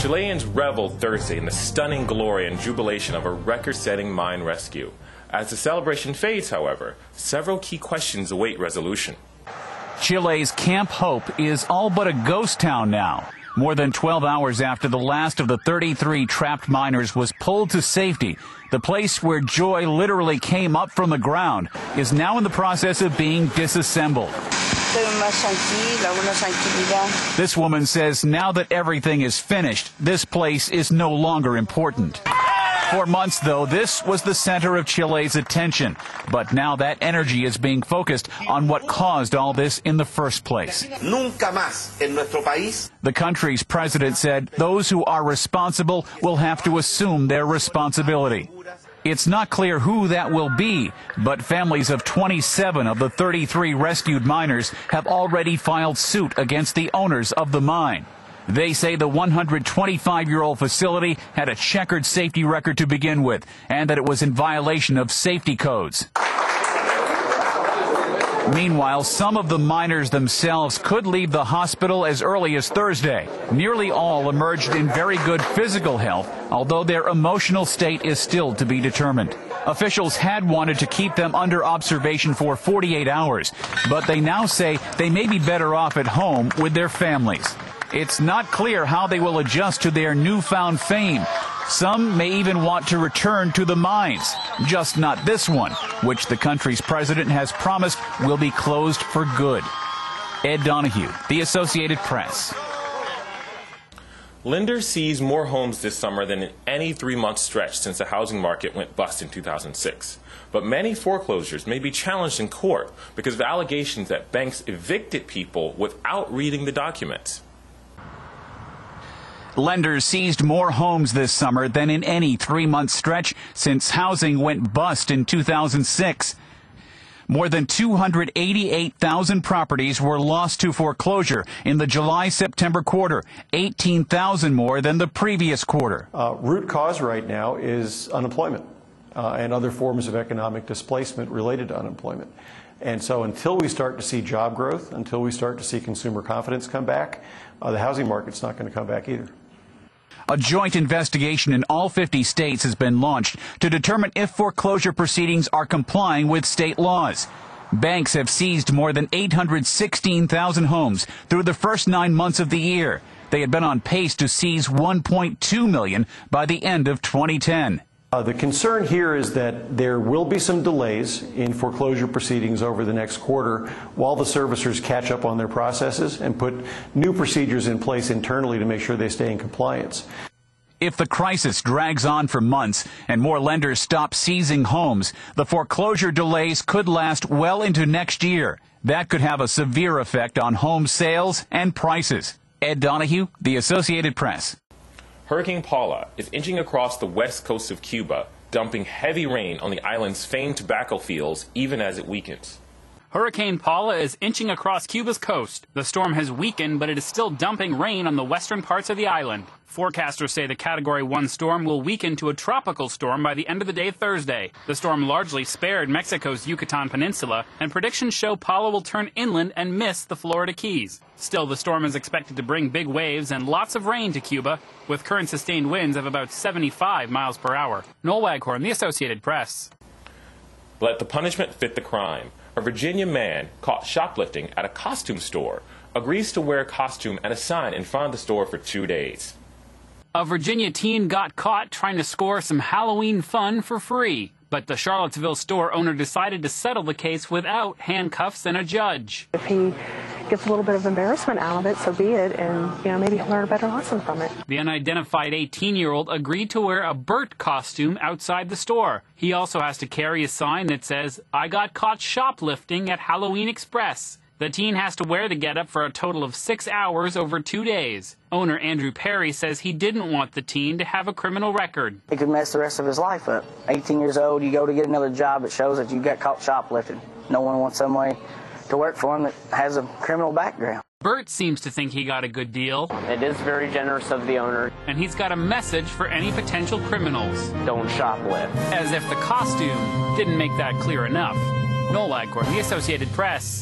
Chileans reveled Thursday in the stunning glory and jubilation of a record-setting mine rescue. As the celebration fades, however, several key questions await resolution. Chile's Camp Hope is all but a ghost town now. More than 12 hours after the last of the 33 trapped miners was pulled to safety, the place where joy literally came up from the ground is now in the process of being disassembled. This woman says now that everything is finished, this place is no longer important. For months, though, this was the center of Chile's attention. But now that energy is being focused on what caused all this in the first place. Nunca más en nuestro país. The country's president said those who are responsible will have to assume their responsibility. It's not clear who that will be, but families of 27 of the 33 rescued miners have already filed suit against the owners of the mine. They say the 125-year-old facility had a checkered safety record to begin with, and that it was in violation of safety codes. Meanwhile, some of the miners themselves could leave the hospital as early as Thursday. Nearly all emerged in very good physical health, although their emotional state is still to be determined. Officials had wanted to keep them under observation for 48 hours, but they now say they may be better off at home with their families. It's not clear how they will adjust to their newfound fame. Some may even want to return to the mines, just not this one, which the country's president has promised will be closed for good. Ed Donahue, The Associated Press. Lenders seized more homes this summer than in any 3-month stretch since the housing market went bust in 2006. But many foreclosures may be challenged in court because of allegations that banks evicted people without reading the documents. Lenders seized more homes this summer than in any 3-month stretch since housing went bust in 2006. More than 288,000 properties were lost to foreclosure in the July-September quarter, 18,000 more than the previous quarter. Root cause right now is unemployment and other forms of economic displacement related to unemployment. And so until we start to see job growth, until we start to see consumer confidence come back, the housing market's not going to come back either. A joint investigation in all 50 states has been launched to determine if foreclosure proceedings are complying with state laws. Banks have seized more than 816,000 homes through the first 9 months of the year. They had been on pace to seize 1.2 million by the end of 2010. The concern here is that there will be some delays in foreclosure proceedings over the next quarter while the servicers catch up on their processes and put new procedures in place internally to make sure they stay in compliance. If the crisis drags on for months and more lenders stop seizing homes, the foreclosure delays could last well into next year. That could have a severe effect on home sales and prices. Ed Donahue, The Associated Press. Hurricane Paula is inching across the west coast of Cuba, dumping heavy rain on the island's famed tobacco fields even as it weakens. Hurricane Paula is inching across Cuba's coast. The storm has weakened, but it is still dumping rain on the western parts of the island. Forecasters say the Category 1 storm will weaken to a tropical storm by the end of the day Thursday. The storm largely spared Mexico's Yucatan Peninsula, and predictions show Paula will turn inland and miss the Florida Keys. Still, the storm is expected to bring big waves and lots of rain to Cuba, with current sustained winds of about 75 miles per hour. Noel Waghorn, The Associated Press. Let the punishment fit the crime. A Virginia man caught shoplifting at a costume store agrees to wear a costume and a sign in front of the store for 2 days. A Virginia teen got caught trying to score some Halloween fun for free, but the Charlottesville store owner decided to settle the case without handcuffs and a judge. If he gets a little bit of embarrassment out of it, so be it, and maybe he'll learn a better lesson from it. The unidentified 18-year-old agreed to wear a Bert costume outside the store. He also has to carry a sign that says, "I got caught shoplifting at Halloween Express." The teen has to wear the getup for a total of 6 hours over 2 days. Owner Andrew Perry says he didn't want the teen to have a criminal record. It could mess the rest of his life up. 18 years old, you go to get another job, it shows that you got caught shoplifting. No one wants somebody to work for him that has a criminal background. Bert seems to think he got a good deal. It is very generous of the owner. And he's got a message for any potential criminals. Don't shoplift. As if the costume didn't make that clear enough. Noel Waghorn, The Associated Press.